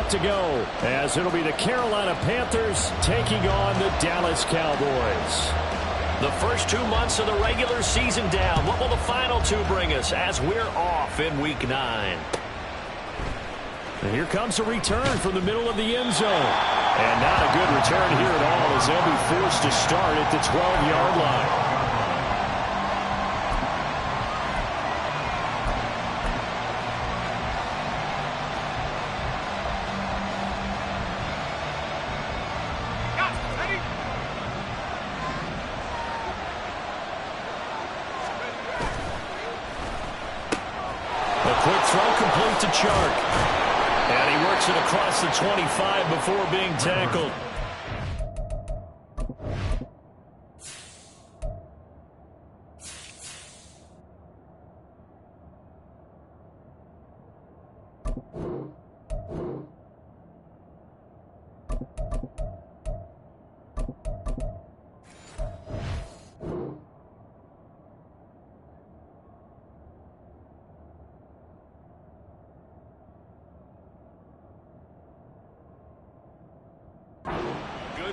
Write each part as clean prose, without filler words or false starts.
set to go, as it'll be the Carolina Panthers taking on the Dallas Cowboys. The first 2 months of the regular season down. What will the final 2 bring us as we're off in Week 9? And here comes a return from the middle of the end zone. And not a good return here at all, as they'll be forced to start at the 12-yard line. Quick throw complete to Chark. And he works it across the 25 before being tackled.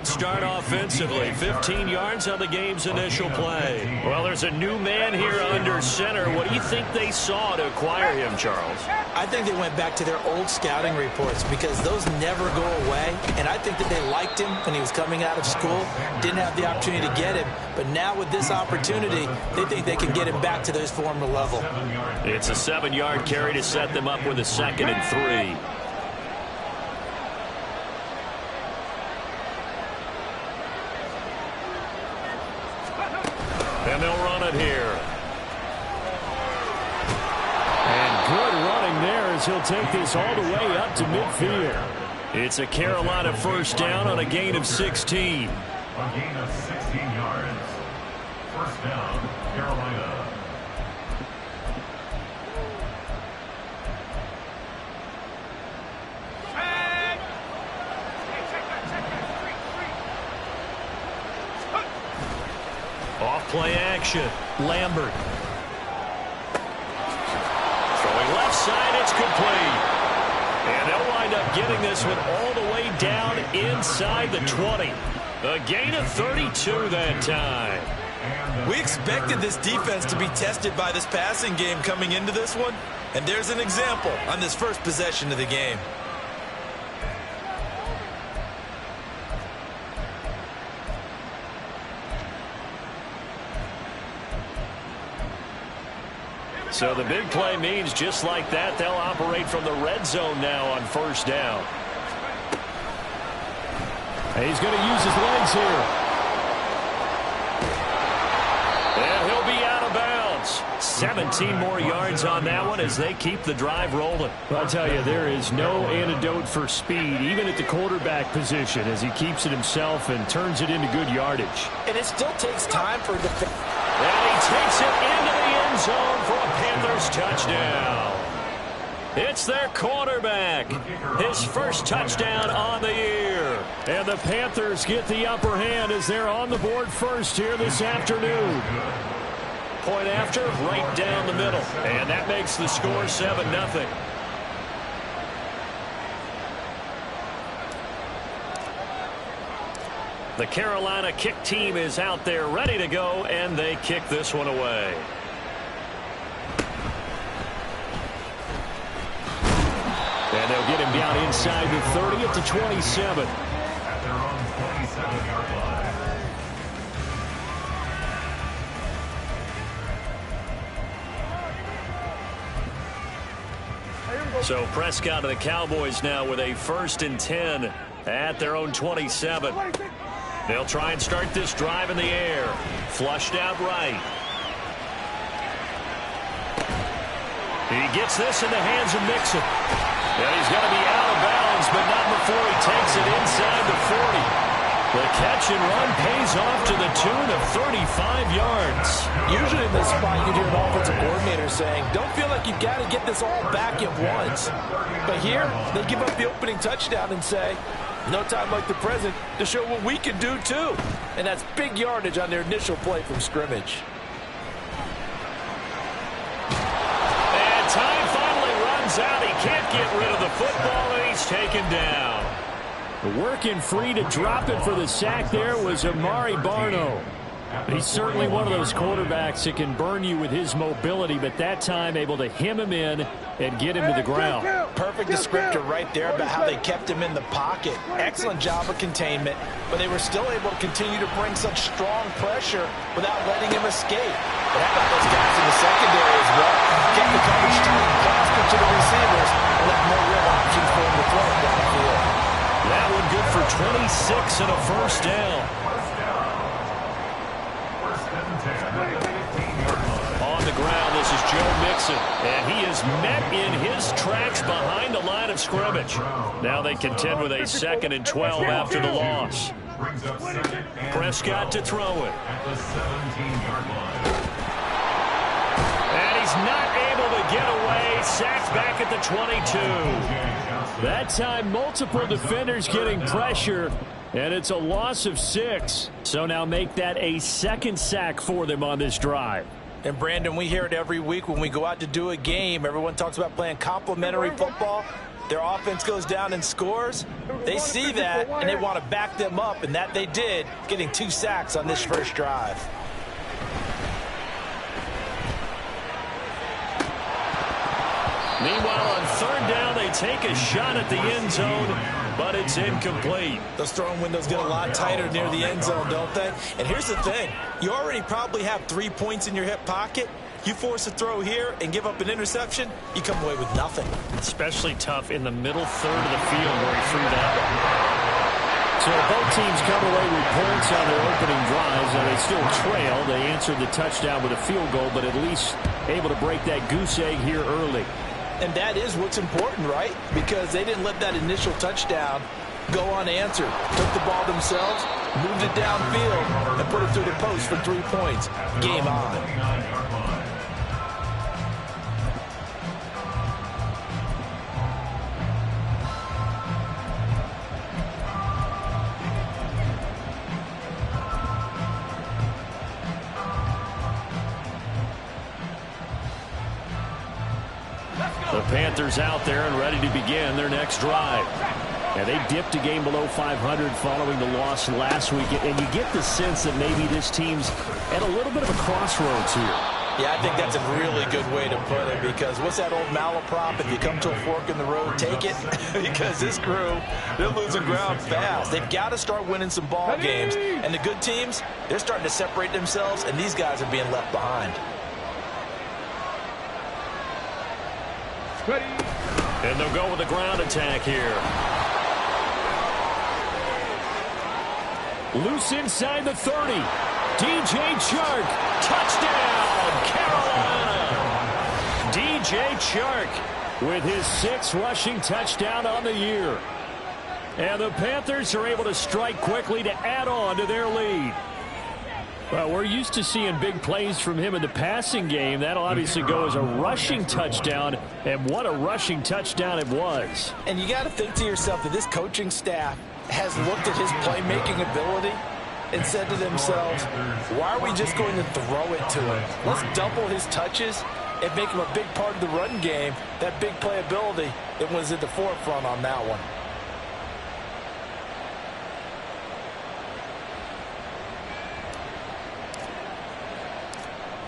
Start offensively. 15 yards on the game's initial play. Well, there's a new man here under center. What do you think they saw to acquire him, Charles? I think they went back to their old scouting reports because those never go away. And I think that they liked him when he was coming out of school. Didn't have the opportunity to get him. But now with this opportunity, they think they can get him back to his former level. It's a 7-yard carry to set them up with a 2nd and 3. And they'll run it here. And good running there as he'll take this all the way up to midfield. It's a Carolina first down on a gain of 16. A gain of 16 yards. First down, Carolina. Off-play action. Lambert. Throwing left side, it's complete. And they'll wind up getting this one all the way down inside the 20. A gain of 32 that time. We expected this defense to be tested by this passing game coming into this one. And there's an example on this first possession of the game. So the big play means just like that, they'll operate from the red zone now on first down. And he's going to use his legs here. And he'll be out of bounds. 17 more yards on that one as they keep the drive rolling. Well, I'll tell you, there is no antidote for speed, even at the quarterback position, as he keeps it himself and turns it into good yardage. And it still takes time for defense. And he takes it into the end zone for a Panthers touchdown. It's their quarterback. His first touchdown on the year. And the Panthers get the upper hand as they're on the board first here this afternoon. Point after, right down the middle. And that makes the score 7-0. The Carolina kick team is out there ready to go, and they kick this one away. And they'll get him down inside the 30 at the 27. At their own 27-yard line. So Prescott and the Cowboys now with a 1st and 10 at their own 27. They'll try and start this drive in the air. Flushed out right. He gets this in the hands of Mixon. And he's going to be out of bounds, but not before he takes it inside the 40. The catch and run pays off to the tune of 35 yards. Usually in this spot, you hear an offensive coordinator saying, don't feel like you've got to get this all back at once. But here, they give up the opening touchdown and say, no time like the present to show what we can do too. And that's big yardage on their initial play from scrimmage. And time finally runs out. He can't can't get rid of the football, and he's taken down. Working free to drop it for the sack there was Amari Barno. He's certainly one of those quarterbacks that can burn you with his mobility, but that time able to hem him in and get him to the ground. Perfect descriptor right there about how they kept him in the pocket. Excellent job of containment, but they were still able to continue to bring such strong pressure without letting him escape. But how about those guys in the secondary as well? Kept the coverage tight, faster to the receivers, and left no real options for him to throw it downfield. That one good for 26 and a first down. On the ground, this is Joe Mixon, and he is met in his tracks behind the line of scrimmage. Now they contend with a 2nd and 12 after the loss. Prescott to throw it. And he's not able to get away. Sacked back at the 22. That time, multiple defenders getting pressure, and it's a loss of 6. So now make that a 2nd sack for them on this drive. And, Brandon, we hear it every week when we go out to do a game. Everyone talks about playing complementary football. Their offense goes down and scores. They see that, and they want to back them up, and that they did, getting 2 sacks on this first drive. Meanwhile, on 3rd down, they take a shot at the end zone, but it's incomplete. Those throwing windows get a lot tighter near the end zone, don't they? And here's the thing. You already probably have 3 points in your hip pocket. You force a throw here and give up an interception, you come away with nothing. Especially tough in the middle third of the field where he threw that one. So both teams come away with points on their opening drives, and they still trail. They answered the touchdown with a field goal, but at least able to break that goose egg here early. And that is what's important, right? Because they didn't let that initial touchdown go unanswered. Took the ball themselves, moved it downfield, and put it through the post for 3 points. Game on. The Panthers out there and ready to begin their next drive. And they dipped a game below 500 following the loss last week. And you get the sense that maybe this team's at a little bit of a crossroads here. Yeah, I think that's a really good way to put it, because what's that old malaprop? If you come to a fork in the road, take it. Because this crew, they're losing ground fast. They've got to start winning some ball games. And the good teams, they're starting to separate themselves, and these guys are being left behind. And they'll go with the ground attack here. Loose inside the 30. DJ Chark. Touchdown, Carolina. DJ Chark with his 6th rushing touchdown on the year. And the Panthers are able to strike quickly to add on to their lead. Well, we're used to seeing big plays from him in the passing game. That'll obviously go as a rushing touchdown, and what a rushing touchdown it was. And you got to think to yourself that this coaching staff has looked at his playmaking ability and said to themselves, why are we just going to throw it to him? Let's double his touches and make him a big part of the run game. That big playability, it was at the forefront on that one.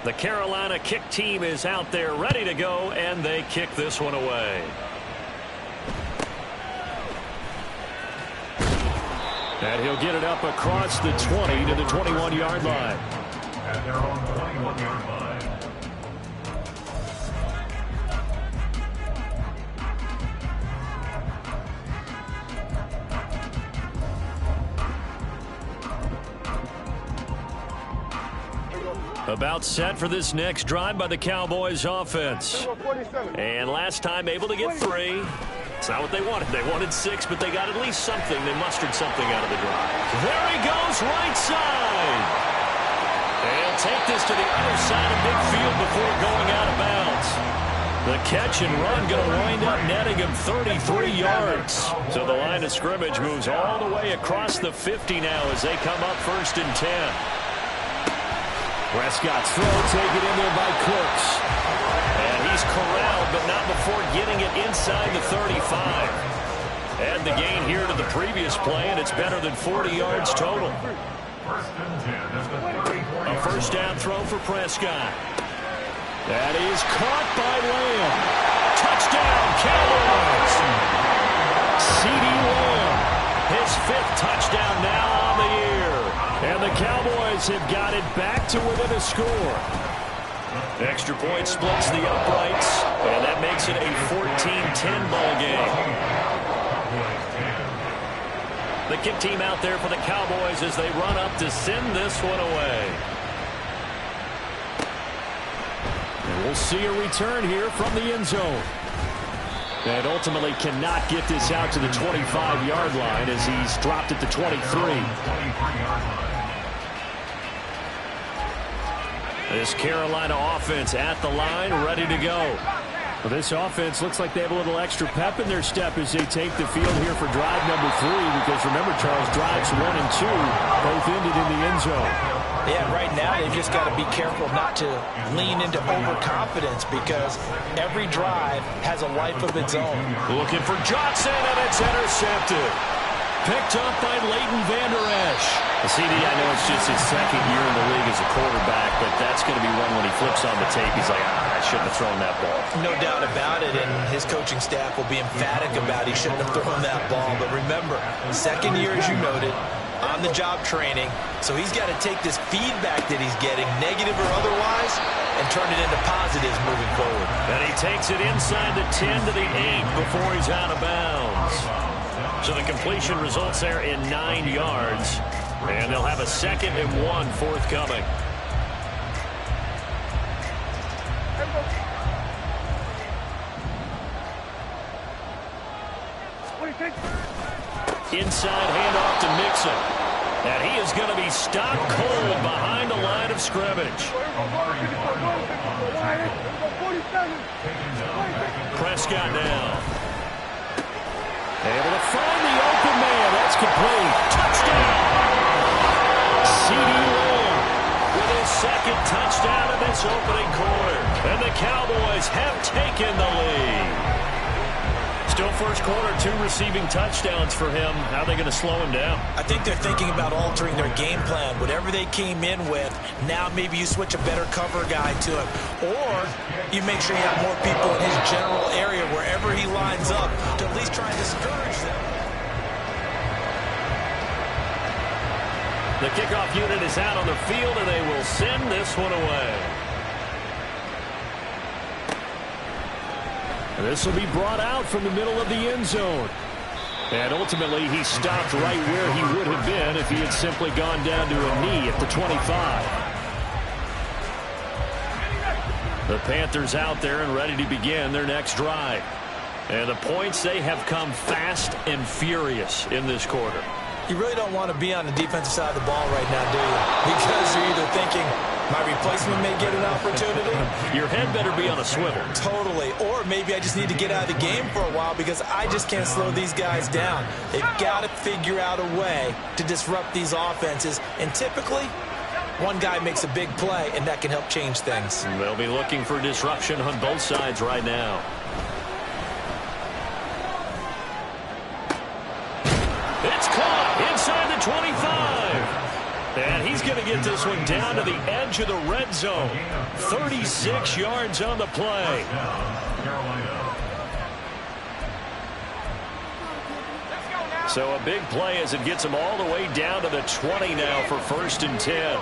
The Carolina kick team is out there ready to go, and they kick this one away. And he'll get it up across the 20 to the 21-yard line. At their own 21-yard line. About set for this next drive by the Cowboys offense. And last time able to get 3. It's not what they wanted. They wanted 6, but they got at least something. They mustered something out of the drive. There he goes, right side. They'll take this to the other side of midfield before going out of bounds. The catch and run going to wind up netting him 33 yards. So the line of scrimmage moves all the way across the 50 now as they come up 1st and 10. Prescott's throw taken in there by Cooks. And he he's corralled, but not before getting it inside the 35. Add the gain here to the previous play, and it's better than 40 yards total. A first down throw for Prescott. That is caught by Lamb. Touchdown, Cowboys! CeeDee Lamb, his 5th touchdown now on the year. And the Cowboys have got it back to within a score. Extra point splits the uprights, and that makes it a 14-10 ball game. The kick team out there for the Cowboys as they run up to send this one away. And we'll see a return here from the end zone. And ultimately cannot get this out to the 25-yard line as he's dropped at the 23. This Carolina offense at the line, ready to go. Well, this offense looks like they have a little extra pep in their step as they take the field here for drive number 3. Because remember, Charles, drives 1 and 2 both ended in the end zone. Yeah, right now they've just got to be careful not to lean into overconfidence because every drive has a life of its own. Looking for Johnson, and it's intercepted. Picked up by Leighton Vander Esch. CD, I know it's just his 2nd year in the league as a quarterback, but that's going to be one when he flips on the tape. He's like, I shouldn't have thrown that ball. No doubt about it, and his coaching staff will be emphatic about he shouldn't have thrown that ball. But remember, 2nd year, as you noted, on-the-job training, so he's got to take this feedback that he's getting, negative or otherwise, and turn it into positives moving forward. And he takes it inside the 10 to the 8 before he's out of bounds. So the completion results there in 9 yards. And they'll have a 2nd and 1 forthcoming. Inside handoff to Mixon. And he is going to be stopped cold behind the line of scrimmage. Prescott now. Able to find the open man. That's complete. Touchdown! CeeDee Lamb with his 2nd touchdown in this opening quarter. And the Cowboys have taken the lead. Still first quarter, 2 receiving touchdowns for him. How are they going to slow him down? I think they're thinking about altering their game plan. Whatever they came in with, now maybe you switch a better cover guy to him. Or you make sure you have more people in his general area wherever he lines up to at least try and discourage them. The kickoff unit is out on the field, and they will send this one away. And this will be brought out from the middle of the end zone. And ultimately, he stopped right where he would have been if he had simply gone down to a knee at the 25. The Panthers out there and ready to begin their next drive. And the points, they have come fast and furious in this quarter. You really don't want to be on the defensive side of the ball right now, do you? Because you're either thinking, my replacement may get an opportunity. Your head better be on a swivel. Totally. Or maybe I just need to get out of the game for a while because I just can't slow these guys down. They've got to figure out a way to disrupt these offenses. And typically, one guy makes a big play, and that can help change things. They'll be looking for disruption on both sides right now. It's caught inside the 25. And he's going to get this one down to the edge of the red zone. 36 yards on the play. So a big play as it gets him all the way down to the 20 now for 1st and 10.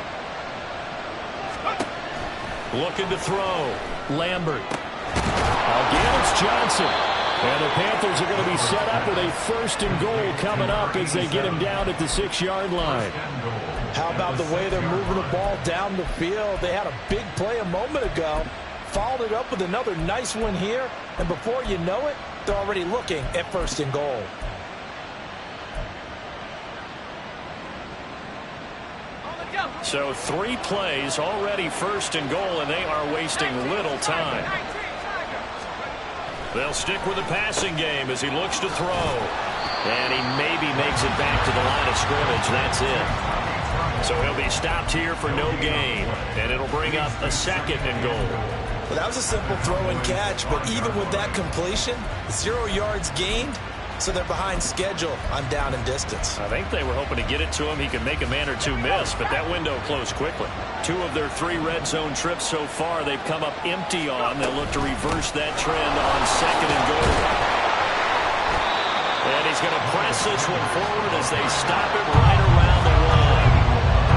Looking to throw. Lambert. Again, it's Johnson. And the Panthers are going to be set up with a 1st and goal coming up as they get him down at the 6-yard line. How about the way they're moving the ball down the field? They had a big play a moment ago. Followed it up with another nice one here. And before you know it, they're already looking at 1st and goal. So 3 plays already 1st and goal, and they are wasting little time. They'll stick with the passing game as he looks to throw. And he maybe makes it back to the line of scrimmage. That's it. So he'll be stopped here for no gain. And it'll bring up a 2nd and goal. Well, that was a simple throw and catch, but even with that completion, 0 yards gained, so they're behind schedule on down and distance. I think they were hoping to get it to him. He could make a man or two miss, but that window closed quickly. 2 of their 3 red zone trips so far, they've come up empty on. They'll look to reverse that trend on 2nd and goal. And he's going to press this one forward as they stop it right around the line.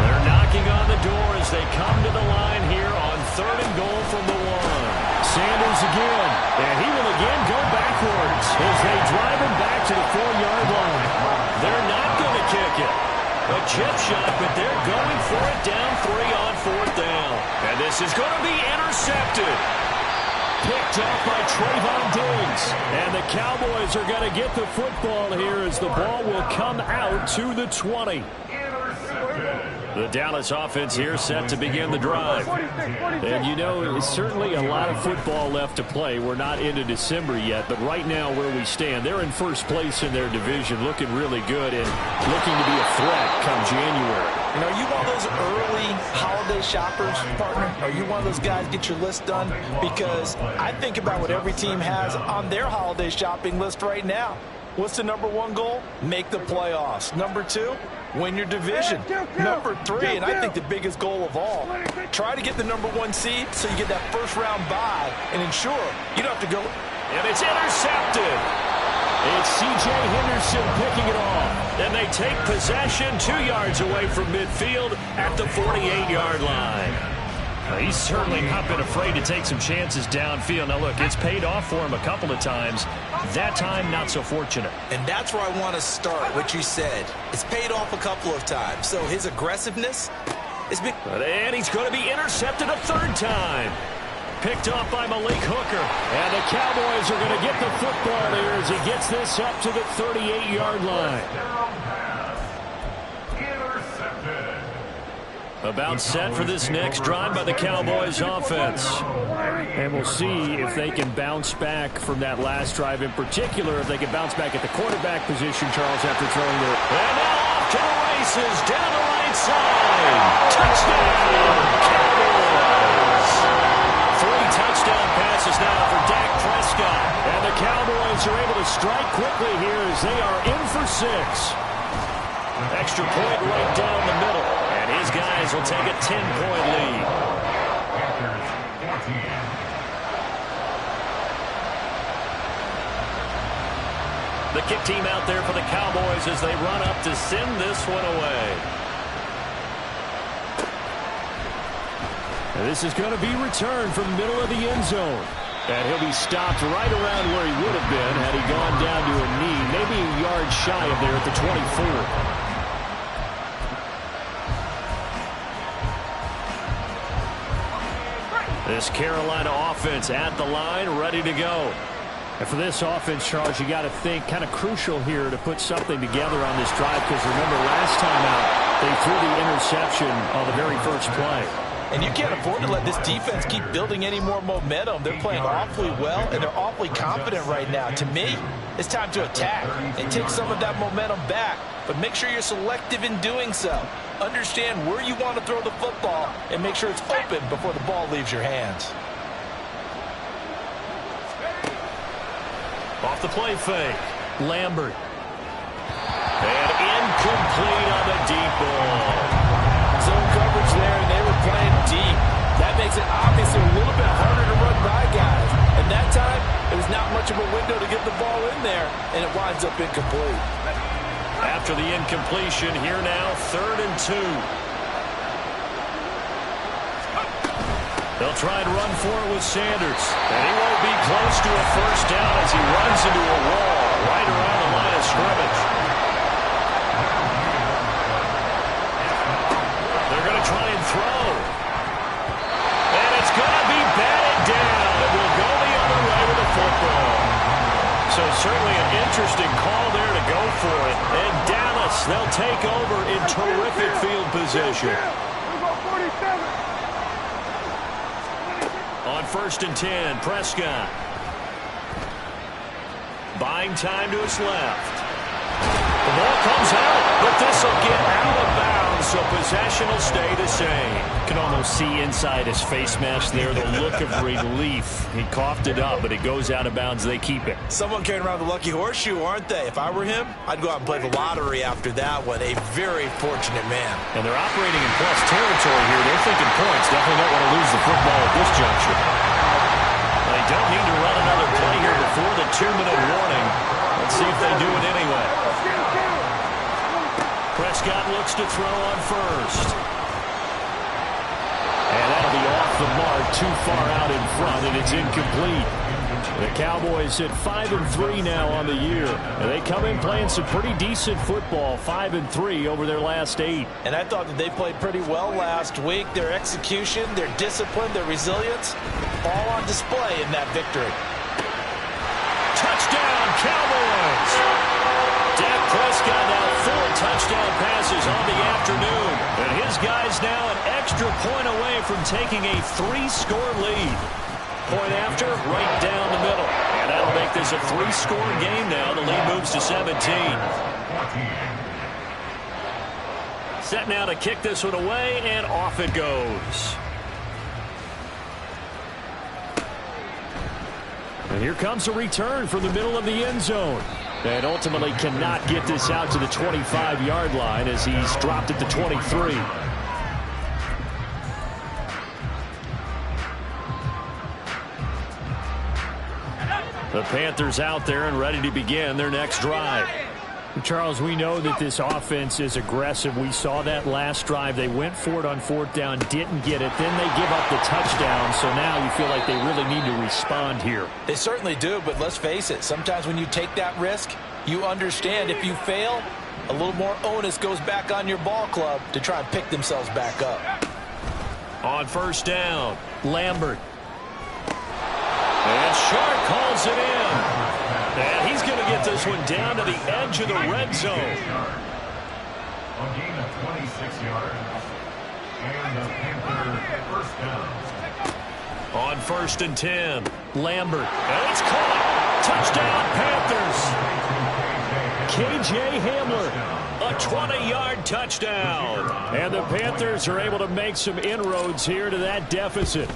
They're knocking on the door as they come to the line here on 3rd and goal from the 1. Sanders again, and he will again go backwards as they drive him back to the 4-yard line. They're not going to kick it. A chip shot, but they're going for it down 3 on 4th down. And this is going to be intercepted. Picked off by Trayvon Diggs. And the Cowboys are going to get the football here as the ball will come out to the 20. The Dallas offense here set to begin the drive. And you know, it's certainly a lot of football left to play. We're not into December yet, but right now where we stand, they're in first place in their division, looking really good and looking to be a threat come January. And are you one of those early holiday shoppers, partner? Are you one of those guys get your list done? Because I think about what every team has on their holiday shopping list right now. What's the number 1 goal? Make the playoffs. Number 2, win your division. Number 3, and I think the biggest goal of all, try to get the number 1 seed so you get that first-round bye and ensure you don't have to go. And it's intercepted. It's C.J. Henderson picking it off. And they take possession 2 yards away from midfield at the 48-yard line. He's certainly not been afraid to take some chances downfield. Now, look, it's paid off for him a couple of times. That time, not so fortunate. And that's where I want to start, what you said. It's paid off a couple of times. So his aggressiveness is big. And he's going to be intercepted a 3rd time. Picked off by Malik Hooker. And the Cowboys are going to get the football here as he gets this up to the 38-yard line. About set for this next drive by the Cowboys offense. And we'll see if they can bounce back from that last drive in particular, if they can bounce back at the quarterback position, Charles, after throwing the... And now off to the races, down the right side. Touchdown, Cowboys. 3 touchdown passes now for Dak Prescott. And the Cowboys are able to strike quickly here as they are in for 6. Extra point right down the middle. And his guys will take a 10-point lead. The kick team out there for the Cowboys as they run up to send this one away. And this is going to be returned from the middle of the end zone. And he'll be stopped right around where he would have been had he gone down to a knee, maybe a yard shy of there at the 24. This Carolina offense at the line, ready to go. And for this offense, Charles, you got to think kind of crucial here to put something together on this drive, because remember last time out, they threw the interception on the very first play. And you can't afford to let this defense keep building any more momentum. They're playing awfully well, and they're awfully confident right now. To me, it's time to attack and take some of that momentum back. But make sure you're selective in doing so. Understand where you want to throw the football and make sure it's open before the ball leaves your hands. Off the play fake. Lambert. And incomplete on the deep ball. Zone coverage there, and they were playing deep. That makes it obviously a little bit harder to run by guys. And that time, it was not much of a window to get the ball in there, and it winds up incomplete. After the incompletion, here now, 3rd and 2. They'll try and run for it with Sanders. And he won't be close to a first down as he runs into a wall right around the line of scrimmage. They're going to try and throw. And it's going to be batted down. It will go the other way with the football. So certainly an interesting call there to go for it. And Dallas, they'll take over in terrific field position. On 1st and 10, Prescott. Buying time to his left. The ball comes out, but this will get out of bounds. So possession will stay the same. You can almost see inside his face mask there the look of relief. He coughed it up, but it goes out of bounds. They keep it. Someone carrying around the lucky horseshoe, aren't they? If I were him, I'd go out and play the lottery after that one. A very fortunate man. And they're operating in plus territory here. They're thinking points. Definitely don't want to lose the football at this juncture. They don't need to run another play here before the 2-minute warning. Let's see if they do it anyway. Prescott looks to throw on first. And that'll be off the mark, too far out in front, and it's incomplete. The Cowboys hit 5-3 now on the year. And they come in playing some pretty decent football, 5-3 over their last 8. And I thought that they played pretty well last week. Their execution, their discipline, their resilience, all on display in that victory. Touchdown, Cowboys! Dak Prescott now 4 touchdown passes on the afternoon. And his guys now an extra point away from taking a 3-score lead. Point after, right down the middle. And that'll make this a 3-score game now. The lead moves to 17. Set now to kick this one away, and off it goes. And here comes a return from the middle of the end zone. And ultimately cannot get this out to the 25-yard line as he's dropped it to 23. The Panthers out there and ready to begin their next drive. Charles, we know that this offense is aggressive. We saw that last drive. They went for it on 4th down, didn't get it. Then they give up the touchdown. So now you feel like they really need to respond here. They certainly do, but let's face it. Sometimes when you take that risk, you understand if you fail, a little more onus goes back on your ball club to try and pick themselves back up. On 1st down, Lambert. And Sharp calls it in. And he's going to get this one down to the edge of the red zone. A gain of 26 yards. And the Panther 1st down. On 1st and 10, Lambert. And it's caught. Touchdown, Panthers. KJ Hamler. A 20-yard touchdown. And the Panthers are able to make some inroads here to that deficit.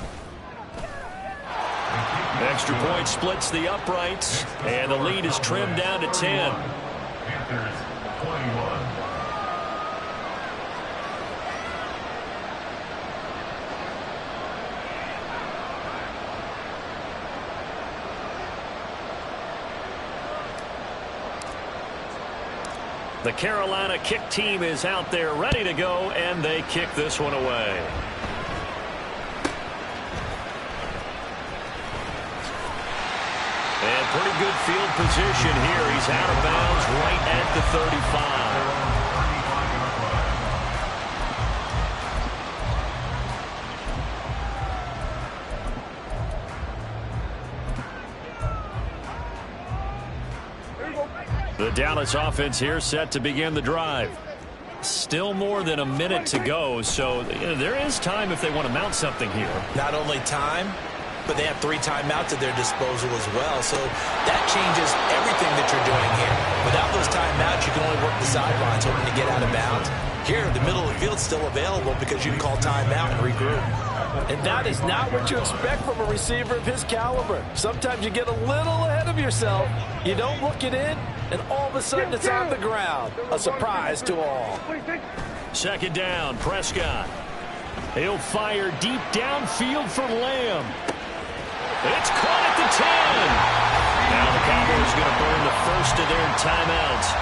Extra point splits the uprights, and the lead is trimmed down to 10. Panthers 21. The Carolina kick team is out there ready to go, and they kick this one away. And pretty good field position here. He's out of bounds right at the 35. The Dallas offense here set to begin the drive. Still more than a minute to go, so there is time if they want to mount something here. Not only time, but they have 3 timeouts at their disposal as well. So that changes everything that you're doing here. Without those timeouts, you can only work the sidelines hoping to get out of bounds. Here, the middle of the field is still available because you can call timeout and regroup. And that is not what you expect from a receiver of his caliber. Sometimes you get a little ahead of yourself. You don't look it in, and all of a sudden it's on the ground. A surprise to all. 2nd down, Prescott. He'll fire deep downfield for Lamb. It's caught at the 10. Now the Cowboys are going to burn the first of their timeouts,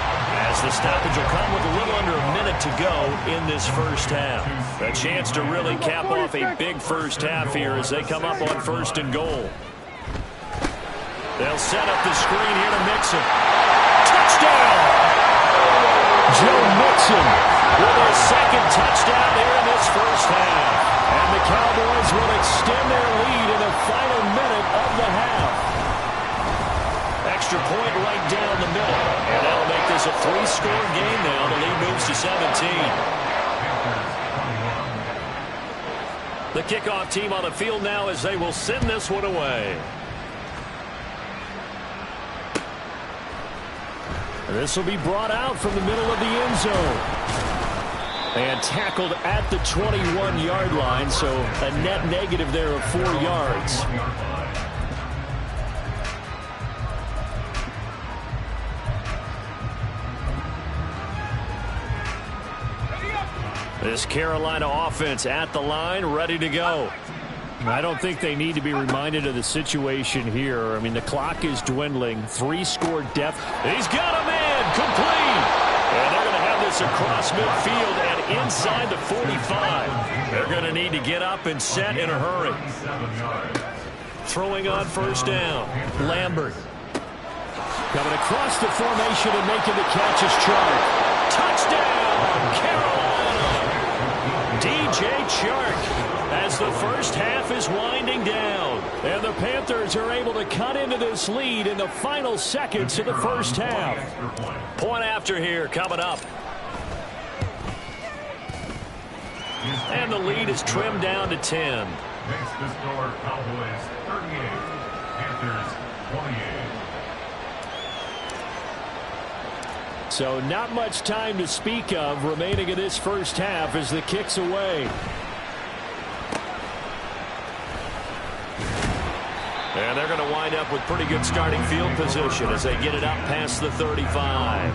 as the stoppage will come with a little under a minute to go in this first half. A chance to really cap off a big first half here as they come up on 1st and goal. They'll set up the screen here to Mixon. Touchdown! Joe Mixon with his 2nd touchdown here in this first half. And the Cowboys will extend their lead in the final minute of the half. Extra point right down the middle. And that'll make this a 3-score game now. The lead moves to 17. The kickoff team on the field now as they will send this one away. This will be brought out from the middle of the end zone. And tackled at the 21-yard line, so a net negative there of 4 yards. This Carolina offense at the line, ready to go. I don't think they need to be reminded of the situation here. I mean, the clock is dwindling. 3-score depth. He's got a man complete. And they're going to have this across midfield and inside the 45. They're going to need to get up and set in a hurry. Throwing on first down. Lambert. Coming across the formation and making the catch is Chark. Touchdown, Carolina. DJ Chark. As the first half is winding down. And the Panthers are able to cut into this lead in the final seconds of the first half. Point after here coming up. And the lead is trimmed down to 10. Makes the score Cowboys 38, Panthers 28. So not much time to speak of remaining in this first half as the kick's away. And they're going to wind up with pretty good starting field position as they get it up past the 35.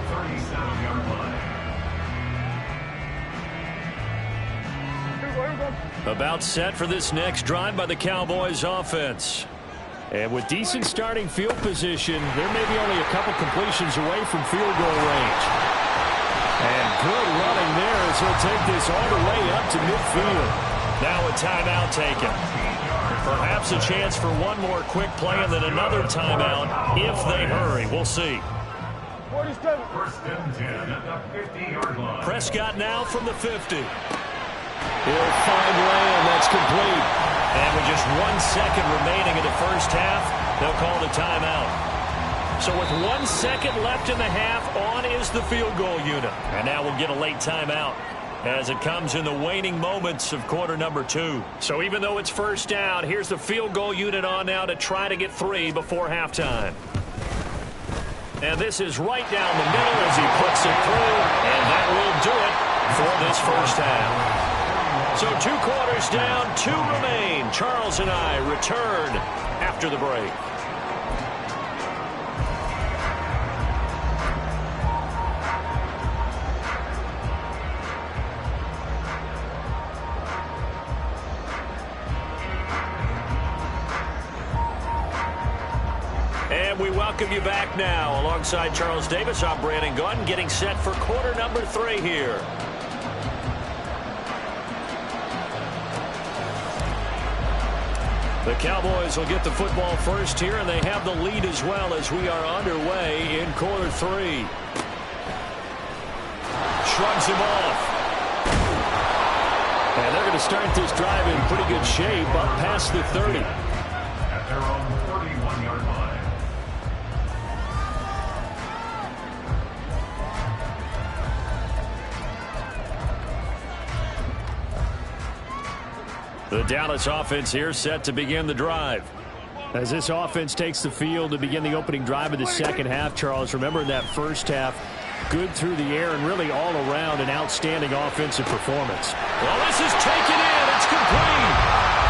About set for this next drive by the Cowboys offense. And with decent starting field position, there may be only a couple completions away from field goal range. And good running there as he'll take this all the way up to midfield. Now a timeout taken. Perhaps a chance for one more quick play and then another timeout if they hurry. We'll see. First and 10 at the 50-yard line. Prescott now from the 50. He'll find Lamb. That's complete. And with just 1 second remaining in the first half, they'll call the timeout. So with 1 second left in the half, on is the field goal unit. And now we'll get a late timeout as it comes in the waning moments of quarter number 2. So even though it's first down, here's the field goal unit on now to try to get 3 before halftime. And this is right down the middle as he puts it through, and that will do it for this first half. So 2 quarters down, 2 remain. Charles and I return after the break. And we welcome you back now. Alongside Charles Davis, I'm Brandon Gunn, getting set for quarter number 3 here. The Cowboys will get the football first here, and they have the lead as well as we are underway in quarter 3. Shrugs him off. And they're going to start this drive in pretty good shape up past the 30. At their own 31-yard line. The Dallas offense here set to begin the drive. As this offense takes the field to begin the opening drive of the second half, Charles, remember in that first half, good through the air and really all around an outstanding offensive performance. Well, this is taken in. It's complete.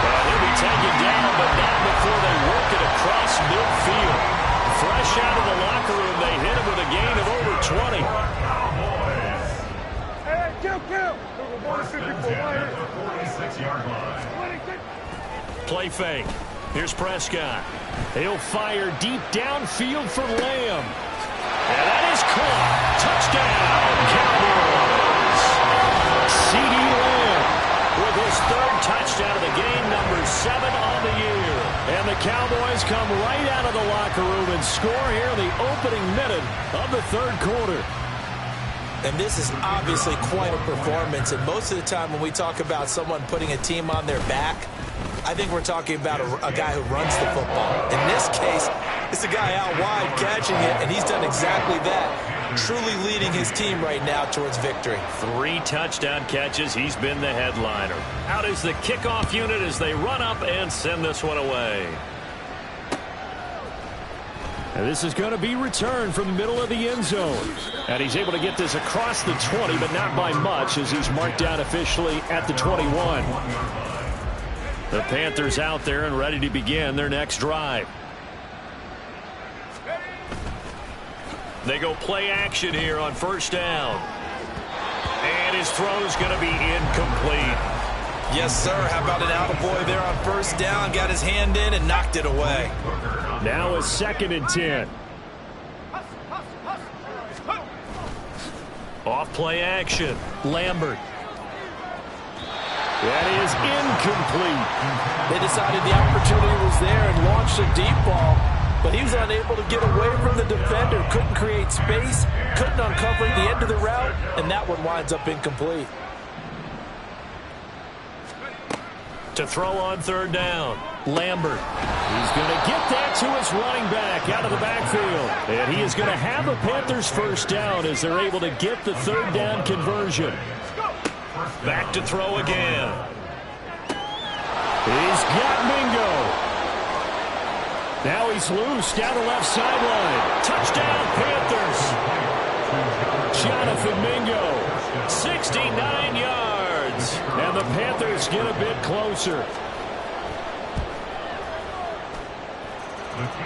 Well, he'll be taken down, but not before they work it across midfield. Fresh out of the locker room, they hit him with a gain of over 20. First and 10 at the 46-yard line. Play fake. Here's Prescott. He'll fire deep downfield for Lamb. And that is caught. Touchdown, Cowboys. C.D. Lamb with his 3rd touchdown of the game, number 7 on the year. And the Cowboys come right out of the locker room and score here in the opening minute of the 3rd quarter. And this is obviously quite a performance. And most of the time when we talk about someone putting a team on their back, I think we're talking about a guy who runs the football. In this case, it's a guy out wide catching it, and he's done exactly that, truly leading his team right now towards victory. 3 touchdown catches. He's been the headliner. Out is the kickoff unit as they run up and send this one away. And this is going to be returned from the middle of the end zone. And he's able to get this across the 20, but not by much, as he's marked down officially at the 21. The Panthers out there and ready to begin their next drive. They go play action here on first down. And his throw's going to be incomplete. Yes, sir. How about an attaboy there on first down? Got his hand in and knocked it away. Now a 2nd and 10. Off play action. Lambert. That is incomplete. They decided the opportunity was there and launched a deep ball, but he was unable to get away from the defender. Couldn't create space, couldn't uncover the end of the route, and that one winds up incomplete. To throw on third down, Lambert. He's going to get that to his running back out of the backfield. And he is going to have the Panthers first down as they're able to get the third down conversion. back to throw again. He's got Mingo. Now he's loose down the left sideline. Touchdown, Panthers. Jonathan Mingo, 69 yards. And the Panthers get a bit closer.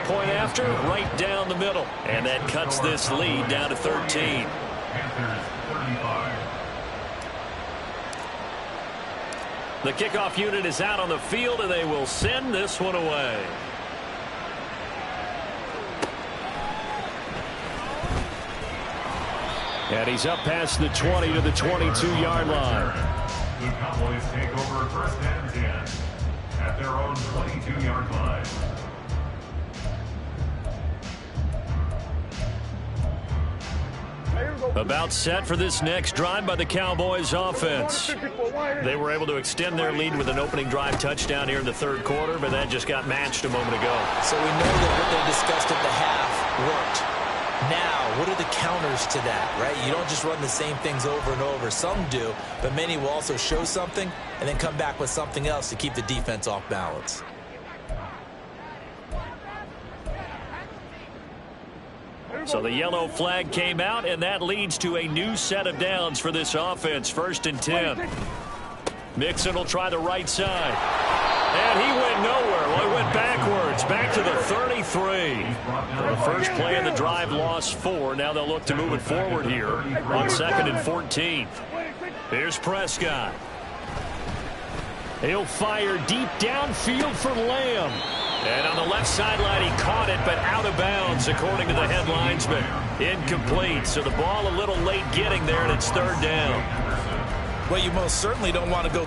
Point after, right down the middle. And that cuts this lead down to 13. Panthers 35. The kickoff unit is out on the field, and they will send this one away. And he's up past the 20 to the 22-yard line. The Cowboys take over first and 10 at their own 22-yard line. About set for this next drive by the Cowboys offense. They were able to extend their lead with an opening drive touchdown here in the third quarter, but that just got matched a moment ago. So we know that what they discussed at the half worked. Now, what are the counters to that, right? You don't just run the same things over and over. Some do, but many will also show something and then come back with something else to keep the defense off balance. So the yellow flag came out, and that leads to a new set of downs for this offense. First and 10. Mixon will try the right side. And he went nowhere. Well, he went backwards, back to the 33. The first play of the drive lost 4. Now they'll look to move it forward here on 2nd and 14. Here's Prescott. He'll fire deep downfield for Lamb. And on the left sideline, he caught it, but out of bounds, according to the head linesman. Incomplete, so the ball a little late getting there, and it's third down. Well, you most certainly don't want to go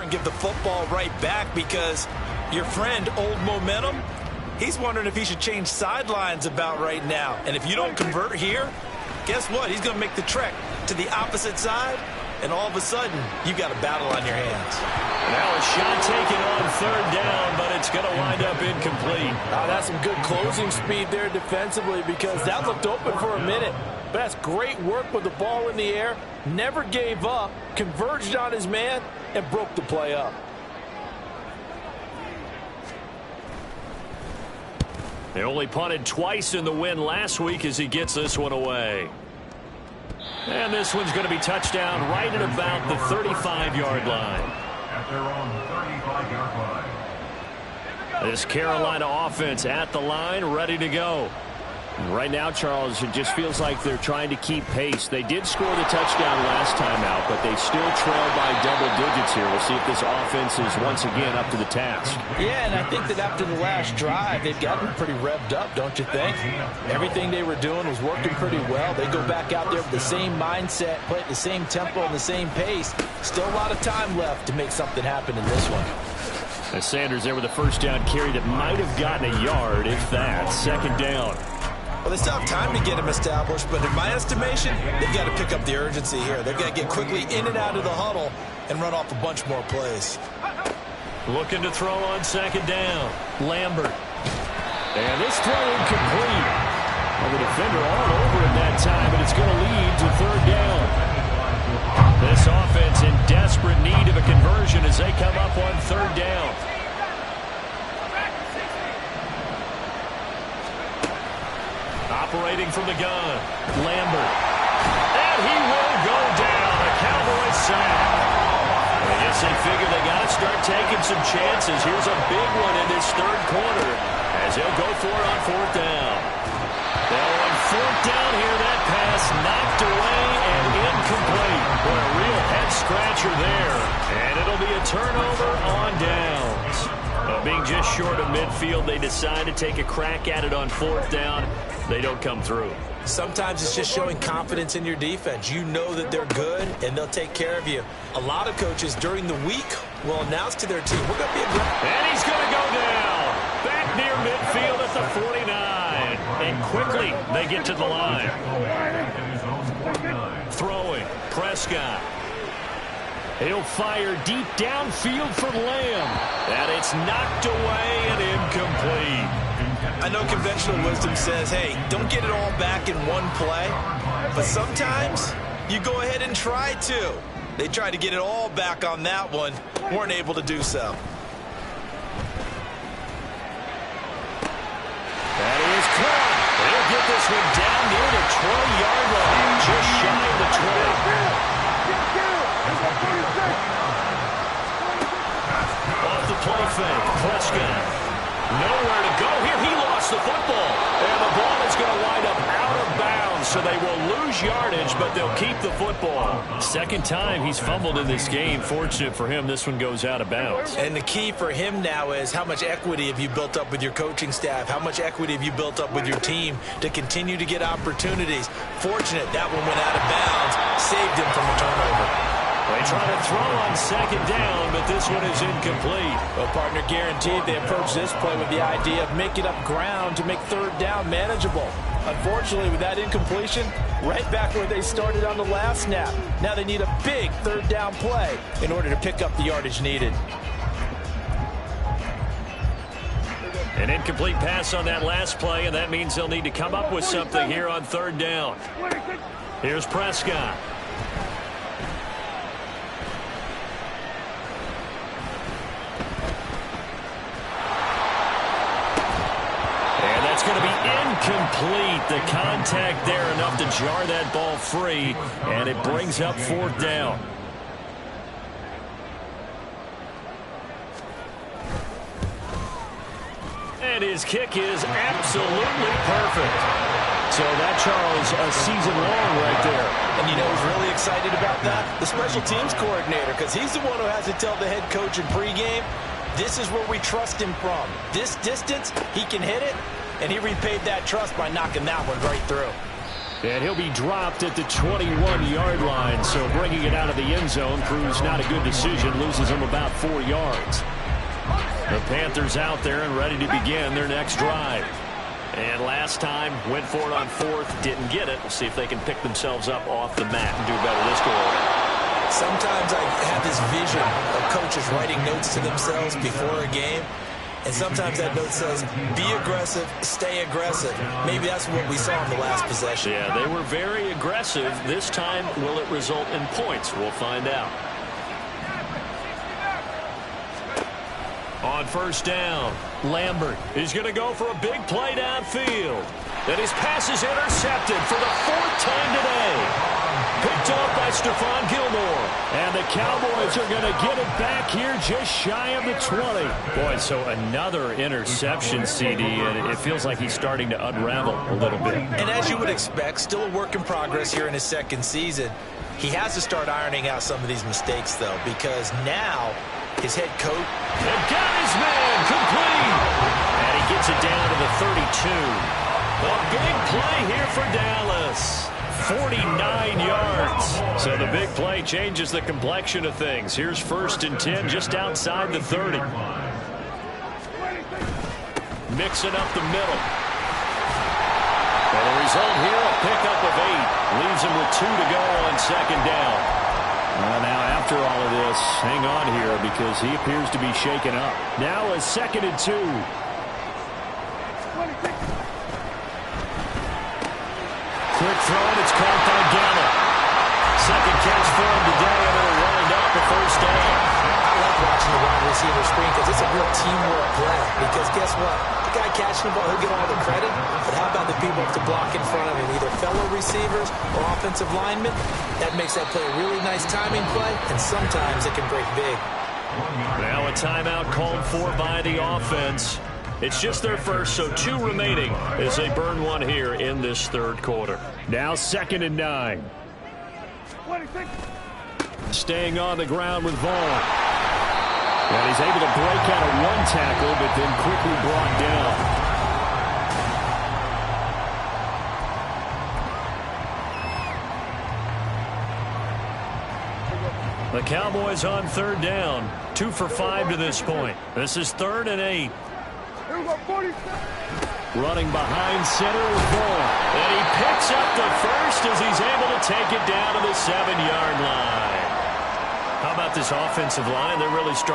give the football right back, because your friend, Old Momentum, he's wondering if he should change sidelines about right now. And if you don't convert here, guess what? He's going to make the trek to the opposite side, and all of a sudden, you've got a battle on your hands. Now a shot taken on third down, but it's going to wind up incomplete. Oh, that's some good closing speed there defensively, because that looked open for a minute. But that's great work with the ball in the air. Never gave up, converged on his man, and broke the play up. They only punted twice in the win last week as he gets this one away. And this one's going to be touchdown right at about the 35-yard line. At their own 35-yard line. This Carolina offense at the line, ready to go. Right now, Charles, it just feels like they're trying to keep pace. They did score the touchdown last time out, but they still trail by double digits here. We'll see if this offense is once again up to the task. Yeah, and I think that after the last drive, they've gotten pretty revved up, don't you think? Everything they were doing was working pretty well. They go back out there with the same mindset, play at the same tempo and the same pace. Still a lot of time left to make something happen in this one. As Sanders there with a first down carry that might have gotten a yard, if that. Second down. Well, they still have time to get him established, but in my estimation, they've got to pick up the urgency here. They've got to get quickly in and out of the huddle and run off a bunch more plays. Looking to throw on second down. Lambert. And this throw incomplete. Well, the defender all over it that time, and it's going to lead to third down. This offense in desperate need of a conversion as they come up on third down. Operating from the gun, Lambert. And he will go down. A Cowboys sack. I guess they figure they got to start taking some chances. Here's a big one in this third quarter as they'll go for it on fourth down. They'll on fourth down here. That pass knocked away and incomplete. What a real head-scratcher there. And it'll be a turnover on downs. Being just short of midfield, they decide to take a crack at it on fourth down. They don't come through. Sometimes it's just showing confidence in your defense. You know that they're good, and they'll take care of you. A lot of coaches during the week will announce to their team, we're going to be aggressive. And he's going to go down. Back near midfield at the 49. And quickly, they get to the line. Throwing, Prescott. He'll fire deep downfield for Lamb. And it's knocked away and incomplete. I know conventional wisdom says, hey, don't get it all back in one play. But sometimes you go ahead and try to. They tried to get it all back on that one. Weren't able to do so. That is caught. They'll get this one down near the 20-yard line. Just shy of the 20. Off the play fake. Prescott. Nowhere to go here. He lost the football. And the ball is going to wind up out of bounds, so they will lose yardage, but they'll keep the football. Second time he's fumbled in this game. Fortunate for him, this one goes out of bounds. And the key for him now is how much equity have you built up with your coaching staff? How much equity have you built up with your team to continue to get opportunities? Fortunate that one went out of bounds, saved him from a turnover. They try to throw on second down, but this one is incomplete. Well, partner, guaranteed they approach this play with the idea of making up ground to make third down manageable. Unfortunately, with that incompletion, right back where they started on the last snap. Now they need a big third down play in order to pick up the yardage needed. An incomplete pass on that last play, and that means they'll need to come up with something here on third down. Here's Prescott. Going to be incomplete. The contact there enough to jar that ball free, and it brings up fourth down. And his kick is absolutely perfect. So that, Charles, a season long right there. And you know who's really excited about that? The special teams coordinator, because he's the one who has to tell the head coach in pregame, this is where we trust him from. This distance, he can hit it. And he repaid that trust by knocking that one right through. And he'll be dropped at the 21-yard line. So bringing it out of the end zone proves not a good decision. Loses him about 4 yards. The Panthers out there and ready to begin their next drive. And last time, went for it on fourth, didn't get it. We'll see if they can pick themselves up off the mat and do better this go around. Sometimes I have this vision of coaches writing notes to themselves before a game. And sometimes that note says, be aggressive, stay aggressive. Maybe that's what we saw in the last possession. Yeah, they were very aggressive. This time, will it result in points? We'll find out. On first down, Lambert is going to go for a big play downfield. And his pass is intercepted for the 4th time today. Picked off by Stephon Gilmore. And the Cowboys are going to get it back here just shy of the 20. Boy, so another interception, CD, and it feels like he's starting to unravel a little bit. And as you would expect, still a work in progress here in his second season. He has to start ironing out some of these mistakes, though, because now his head coach... And got his man complete. And he gets it down to the 32. A big play here for Dallas. 49 yards. So the big play changes the complexion of things. Here's 1st and 10 just outside the 30. Mixing up the middle. And the result here, a pickup of 8. Leaves him with 2 to go on 2nd down. Well, now after all of this, hang on here because he appears to be shaken up. Now a 2nd and 2. Quick throw, and it's caught by Gallup. Second catch for him today, and it'll wind up the 1st down. I like watching the wide receiver screen because it's a real teamwork play. Because guess what? The guy catching the ball, he'll get all the credit. But how about the people up to block in front of him, either fellow receivers or offensive linemen? That makes that play a really nice timing play, and sometimes it can break big. Now a timeout called for by the offense. It's just their first, so 2 remaining as they burn 1 here in this 3rd quarter. Now 2nd and 9. Staying on the ground with Vaughn. And he's able to break out of 1 tackle, but then quickly brought down. The Cowboys on 3rd down. 2 for 5 to this point. This is 3rd and 8. Running behind center with Vaughn. And he picks up the first as he's able to take it down to the 7-yard line. How about this offensive line? They're really starting